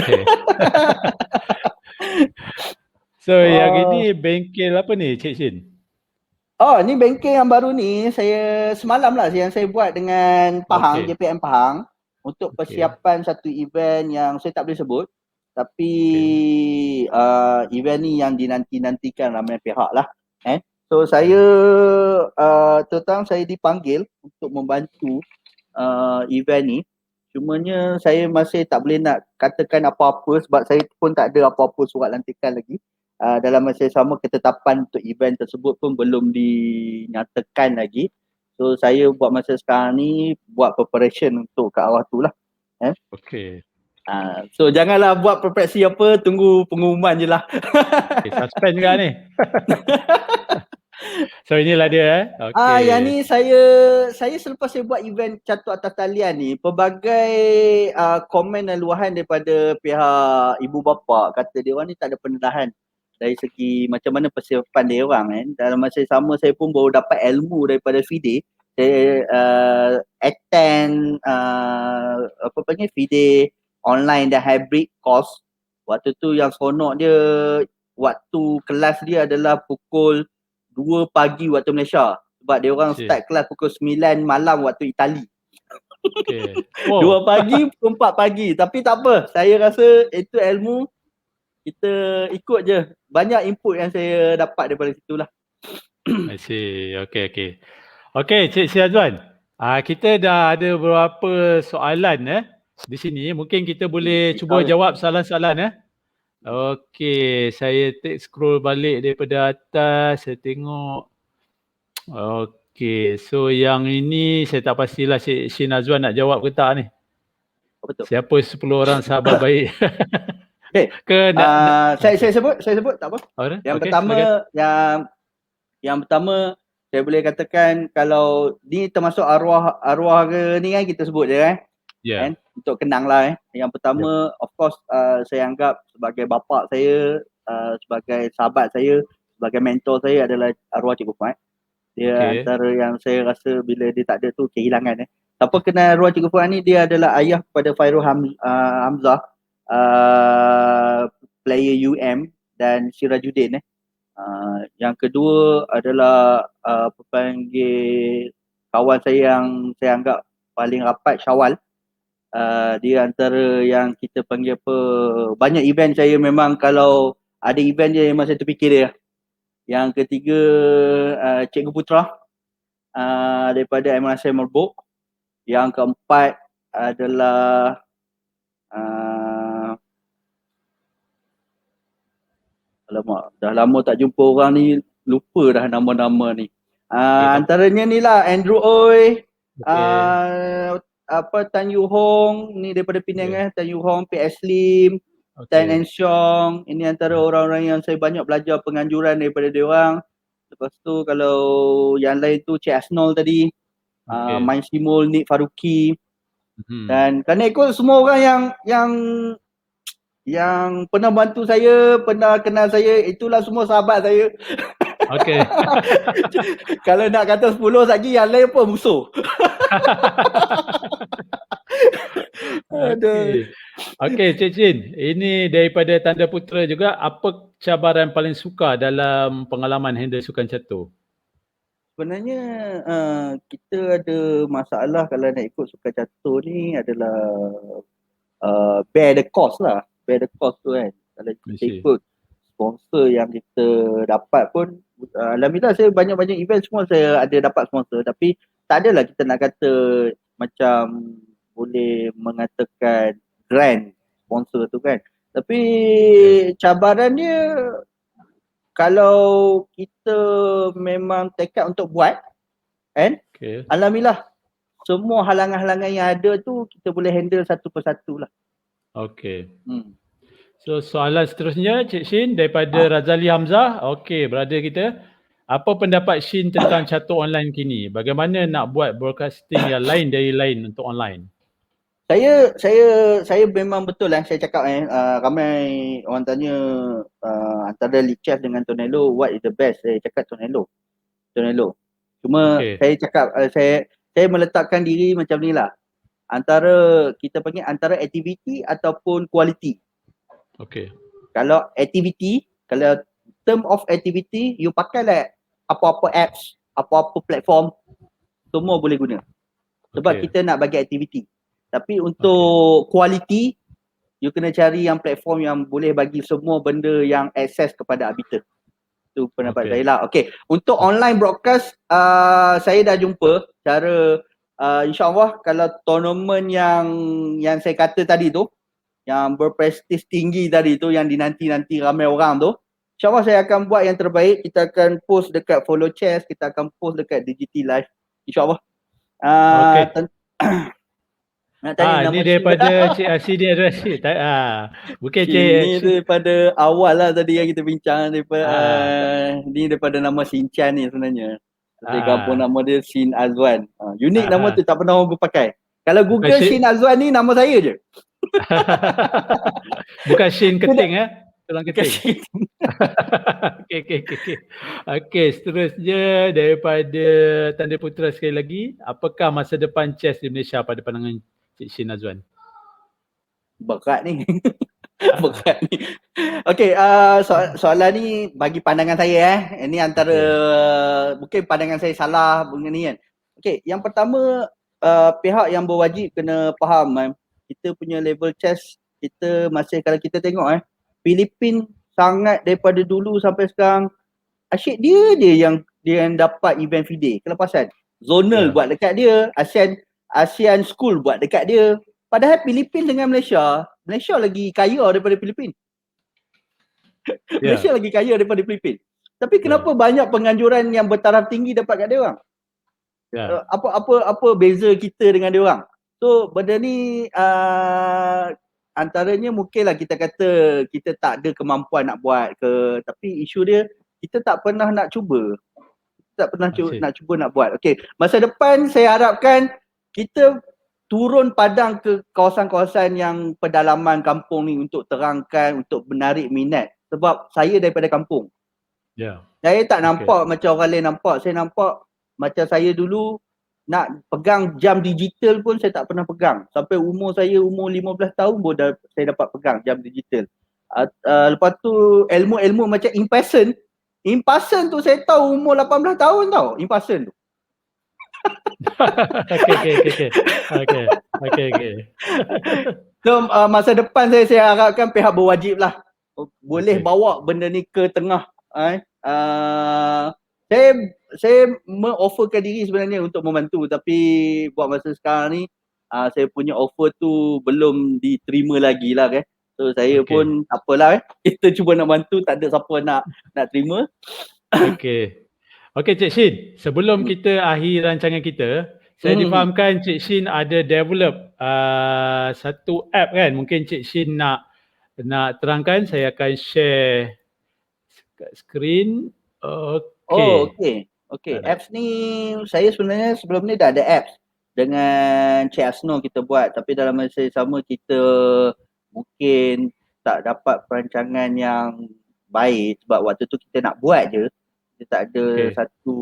So yang ini bengkel apa ni Cik Shin? Oh, ni bengkel yang baru ni saya semalam lah yang saya buat dengan Pahang, Okey. JPM Pahang untuk Okey. persiapan satu event yang saya tak boleh sebut. Tapi Okey. event ni yang dinanti-nantikan ramai pihak lah. So saya Hmm. terutama saya dipanggil untuk membantu event ni. Cumanya saya masih tak boleh nak katakan apa-apa sebab saya pun tak ada apa-apa surat lantikan lagi. Dalam masa yang sama ketetapan untuk event tersebut pun belum dinyatakan lagi. So saya buat masa sekarang ni buat preparation untuk ke arah tu lah. Okey. So janganlah buat preparation apa, tunggu pengumuman je lah. Okay, suspend juga ni. So inilah dia Yang Okey. ni saya selepas saya buat event catur atas talian ni, pelbagai komen dan luahan daripada pihak ibu bapa kata dia orang ni tak ada pendedahan dari segi macam mana persiapan dia orang kan. Dalam masa yang sama saya pun baru dapat ilmu daripada FIDE. Saya attend apa panggil FIDE online dan hybrid course. Waktu tu yang seronok dia waktu kelas dia adalah pukul 2 pagi waktu Malaysia. Sebab dia orang Si. start kelas pukul 9 malam waktu Itali. Okey. 2 Wow. pagi, pukul 4 pagi. Tapi tak apa. Saya rasa itu ilmu kita ikut je. Banyak input yang saya dapat daripada situ lah. I see. Okey. Okey, Cik Syazwan. Kita dah ada beberapa soalan di sini. Mungkin kita boleh cuba jawab soalan-soalan Okey, saya scroll balik daripada atas, saya tengok. Okey, so yang ini saya tak pastilah Cik Shin Azwan nak jawab ke tak ni. Betul. Siapa 10 orang sahabat baik? Okay. Ke nak Saya sebut tak apa. Yang Okey, pertama silakan. yang pertama saya boleh katakan kalau ni termasuk arwah ke ni kan kita sebut je kan. Ya. Untuk kenang lah Yang pertama of course saya anggap sebagai bapa saya, sebagai sahabat saya, sebagai mentor saya adalah arwah Cikgu Fuad. Dia antara yang saya rasa bila dia tak ada tu kehilangan Siapa kenal arwah Cikgu Fuad ni, dia adalah ayah kepada Fairul Hamzah, player UM dan Sirajuddin yang kedua adalah panggil kawan saya yang saya anggap paling rapat, Syawal. Dia antara yang kita panggil apa, banyak event saya memang kalau ada event je memang saya terfikir dia. Yang ketiga Cikgu Putra daripada MRC Merbuk. Yang keempat adalah alamak, dah lama tak jumpa orang ni, lupa dah nama-nama ni. Antaranya ni lah Andrew Oi, Tan Yu Hong ni daripada Penang Tan Yu Hong, PS Lim, Tan En Siong. Ini antara orang-orang yang saya banyak belajar penganjuran daripada dia orang. Lepas tu kalau yang lain tu Cik Asnol tadi, Main Simul, Nik Faruqi. Dan kerana ikut semua orang yang pernah bantu saya, pernah kenal saya, itulah semua sahabat saya. Okey. Kalau nak kata 10 lagi, yang lain pun musuh. Okey, Cik Chin. Ini daripada Tanda Putra juga. Apa cabaran paling sukar dalam pengalaman handle sukan catur? Sebenarnya kita ada masalah kalau nak ikut sukan catur ni adalah bear the cost lah. Bear the cost tu kan. Kalau kita ikut sponsor yang kita dapat pun, alhamdulillah saya banyak-banyak event semua saya ada dapat sponsor. Tapi tak adalah kita nak kata macam boleh mengatakan grant sponsor tu kan. Tapi cabaran dia kalau kita memang tekad untuk buat kan, alhamdulillah semua halangan-halangan yang ada tu kita boleh handle satu persatu lah. Okey. So soalan seterusnya Cik Shin daripada Razali Hamzah. Okey, brother kita. Apa pendapat Shin tentang catur online kini? Bagaimana nak buat broadcasting yang lain dari lain untuk online? Saya memang betul saya cakap ramai orang tanya antara Lichess dengan Tonelo, what is the best? Saya cakap Tonelo. Cuma saya cakap saya meletakkan diri macam ni lah. Antara kita panggil antara aktiviti ataupun quality. Okey. Kalau aktiviti, kalau term of activity, you pakailah apa-apa apps, apa-apa platform, semua boleh guna. Sebab Okay. kita nak bagi aktiviti. Tapi untuk quality, you kena cari yang platform yang boleh bagi semua benda yang access kepada arbiter. Itu pendapat saya lah. Okay, untuk online broadcast, saya dah jumpa cara, insyaAllah kalau tournament yang saya kata tadi tu, yang berprestis tinggi tadi tu, yang dinanti-nanti ramai orang tu, insyaAllah saya akan buat yang terbaik. Kita akan post dekat Follow Chess, kita akan post dekat DGT Live, insyaAllah. Okay. Nak tanya Ini nama daripada Cik Sini ada Rashid. Bukan Ni Cik. daripada awal lah tadi yang kita bincang daripada ni daripada nama Sinchan ni sebenarnya. Saya gabung nama dia Shin Azwan. Unik nama tu, tak pernah orang pakai. Kalau Google Shin Azwan ni nama saya je. Bukan Shin Keting tulang keting. Okay, seterusnya daripada Tanda Putra sekali lagi, apakah masa depan chess di Malaysia pada pandangan Cik Shin Azwan? Berat ni. Berat ni. Okay, soalan ni bagi pandangan saya Ini antara mungkin pandangan saya salah mengenai kan. Okay, yang pertama pihak yang berwajib kena faham kita punya level chess, kita masih, kalau kita tengok Filipin sangat daripada dulu sampai sekarang, asyik dia je yang dapat event FIDE. Kelepasan zonal buat dekat dia, ASEAN School buat dekat dia. Padahal Filipin dengan Malaysia lagi kaya daripada Filipin. Malaysia lagi kaya daripada Filipin. Tapi kenapa banyak penganjuran yang bertaraf tinggi dapat kat dia orang? Apa beza kita dengan dia orang? So benda ni antaranya mungkinlah kita kata kita tak ada kemampuan nak buat ke, tapi isu dia kita tak pernah nak cuba. Kita tak pernah nak cuba nak buat. Okey, masa depan saya harapkan kita turun padang ke kawasan-kawasan yang pedalaman kampung ni untuk terangkan, untuk menarik minat. Sebab saya daripada kampung. Saya tak nampak macam orang lain nampak. Saya nampak macam saya dulu nak pegang jam digital pun saya tak pernah pegang. Sampai umur 15 tahun pun saya dapat pegang jam digital. Lepas tu ilmu-ilmu macam in-person tu saya tahu umur 18 tahun tau, in-person tu. Okay. So masa depan saya harapkan pihak berwajib lah boleh bawa benda ni ke tengah. Saya me-offerkan diri sebenarnya untuk membantu, tapi buat masa sekarang ni saya punya offer tu belum diterima lagi lah kan. So saya pun tak apalah kita cuba nak bantu, tak ada siapa nak terima. Okay Cik Shin, sebelum kita akhir rancangan kita, saya difahamkan Cik Shin ada develop satu app kan, mungkin Cik Shin nak terangkan. Saya akan share kat skrin. Okay. Apps ni saya sebenarnya sebelum ni dah ada apps dengan Cik Asno kita buat, tapi dalam masa sama kita mungkin tak dapat perancangan yang baik sebab waktu tu kita nak buat je, kita tak ada satu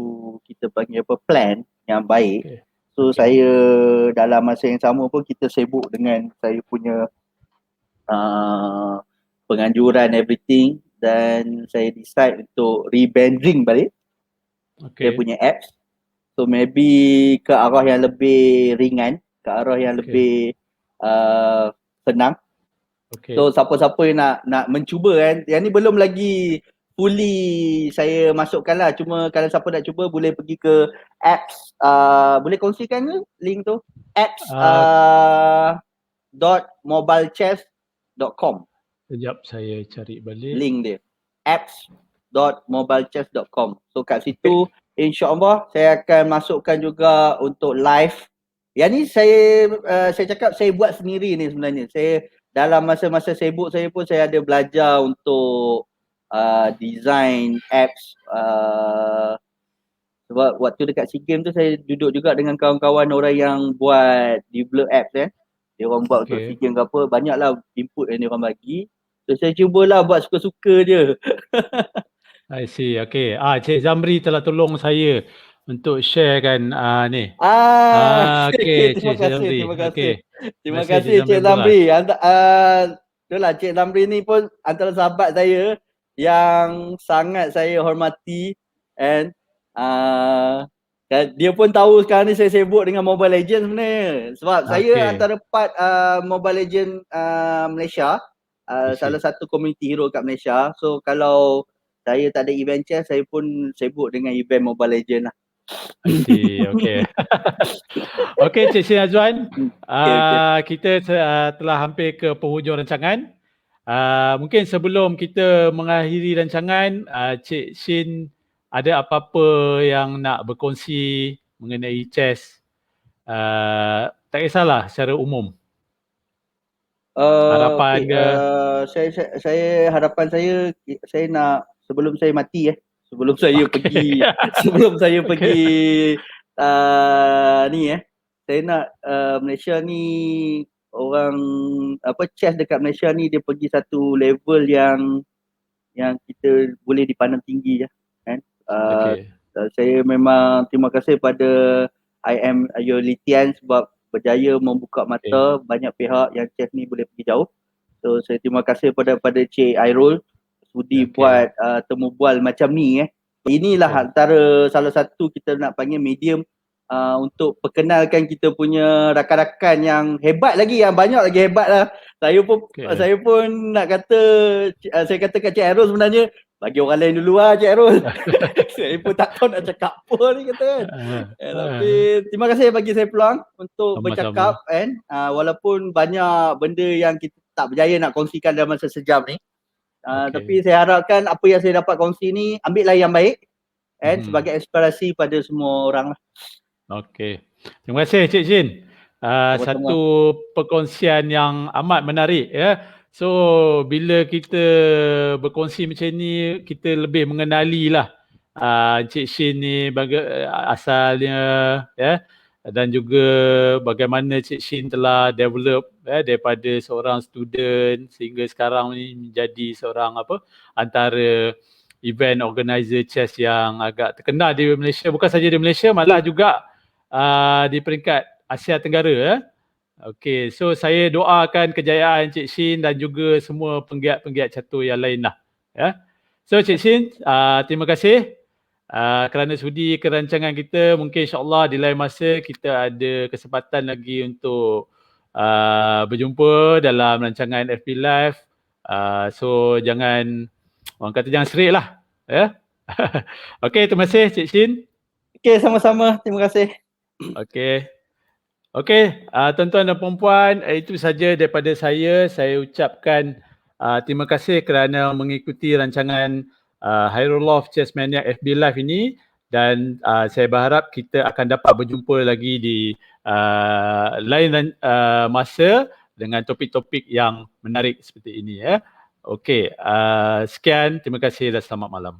kita panggil apa plan yang baik. So saya dalam masa yang sama pun kita sibuk dengan saya punya penganjuran everything, dan saya decide untuk rebranding balik dia punya apps. So maybe ke arah yang lebih ringan, ke arah yang lebih senang. So siapa-siapa yang nak mencuba kan, yang ni belum lagi fully saya masukkan lah. Cuma kalau siapa nak cuba boleh pergi ke apps, boleh kongsikan ke link tu? Apps .mobilechess.com. Sekejap saya cari balik link dia, apps.mobilechess.com. So kat situ insyaAllah saya akan masukkan juga untuk live. Yang ni saya cakap saya buat sendiri ni sebenarnya. Saya dalam masa-masa sibuk saya pun saya ada belajar untuk design apps. Sebab waktu dekat SEA Games tu saya duduk juga dengan kawan-kawan orang yang buat develop apps dia orang buat untuk SEA Games ke apa, banyaklah input yang dia orang bagi. So saya cubalah buat suka-suka je. I see. Okay. Cik Zamri telah tolong saya untuk share kan ni. Terima kasih. Terima kasih Cik Zamri. Itulah Cik Zamri ni pun antara sahabat saya yang sangat saya hormati, and Dia pun tahu sekarang ni saya sibuk dengan Mobile Legends sebenarnya. Sebab saya Okey. antara part Mobile Legends Malaysia, salah satu community hero kat Malaysia. So kalau saya tak ada event chess, saya pun sibuk dengan event Mobile Legends lah. I see. Okey. Okey, Cik Shin Azwan. Okay. Kita telah hampir ke penghujung rancangan. Mungkin sebelum kita mengakhiri rancangan, Cik Shin ada apa-apa yang nak berkongsi mengenai chess? Tak kisahlah secara umum. Harapan Okay. ke? Saya harapan saya nak sebelum saya mati sebelum saya pergi sebelum saya pergi ni saya nak Malaysia ni orang chess dekat Malaysia ni dia pergi satu level yang kita boleh dipandang tinggi kan. Okey. Saya memang terima kasih pada IM Ayolitian sebab berjaya membuka mata banyak pihak yang chess ni boleh pergi jauh. So saya terima kasih pada Cik Airul sudi buat temu bual macam ni Inilah antara salah satu kita nak panggil medium untuk perkenalkan kita punya rakan-rakan yang hebat lagi, yang banyak lagi hebat lah. Saya pun nak kata, saya kata kat Cik Airul sebenarnya, bagi orang lain dulu lah Cik Airul. Saya pun tak tahu nak cakap apa ni kata kan. Tapi terima kasih bagi saya peluang untuk bercakap kan. Walaupun banyak benda yang kita tak berjaya nak kongsikan dalam masa sejam ni. Tapi saya harapkan apa yang saya dapat kongsi ni, ambillah yang baik kan, sebagai inspirasi pada semua orang lah. Okey. Terima kasih Cik Shin. Satu perkongsian yang amat menarik ya. So bila kita berkongsi macam ni, kita lebih mengenali lah Cik Shin ni asalnya ya, dan juga bagaimana Cik Shin telah develop daripada seorang student sehingga sekarang ni menjadi seorang antara event organizer chess yang agak terkenal di Malaysia, bukan saja di Malaysia, malah juga di peringkat Asia Tenggara. Okey, so saya doakan kejayaan Cik Shin dan juga semua penggiat-penggiat catur yang lain lah. Ya. So Cik Shin, terima kasih kerana sudi ke rancangan kita. Mungkin insyaAllah di lain masa kita ada kesempatan lagi untuk berjumpa dalam rancangan FB Live. So orang kata jangan serik lah. Ya. Okey, terima kasih Cik Shin. Okey, sama-sama. Terima kasih. Okey, tuan-tuan dan puan-puan, itu saja daripada saya. Saya ucapkan terima kasih kerana mengikuti rancangan Hairul Love Chess Maniac FB Live ini, dan saya berharap kita akan dapat berjumpa lagi di lain masa dengan topik-topik yang menarik seperti ini ya. Okey, sekian, terima kasih dan selamat malam.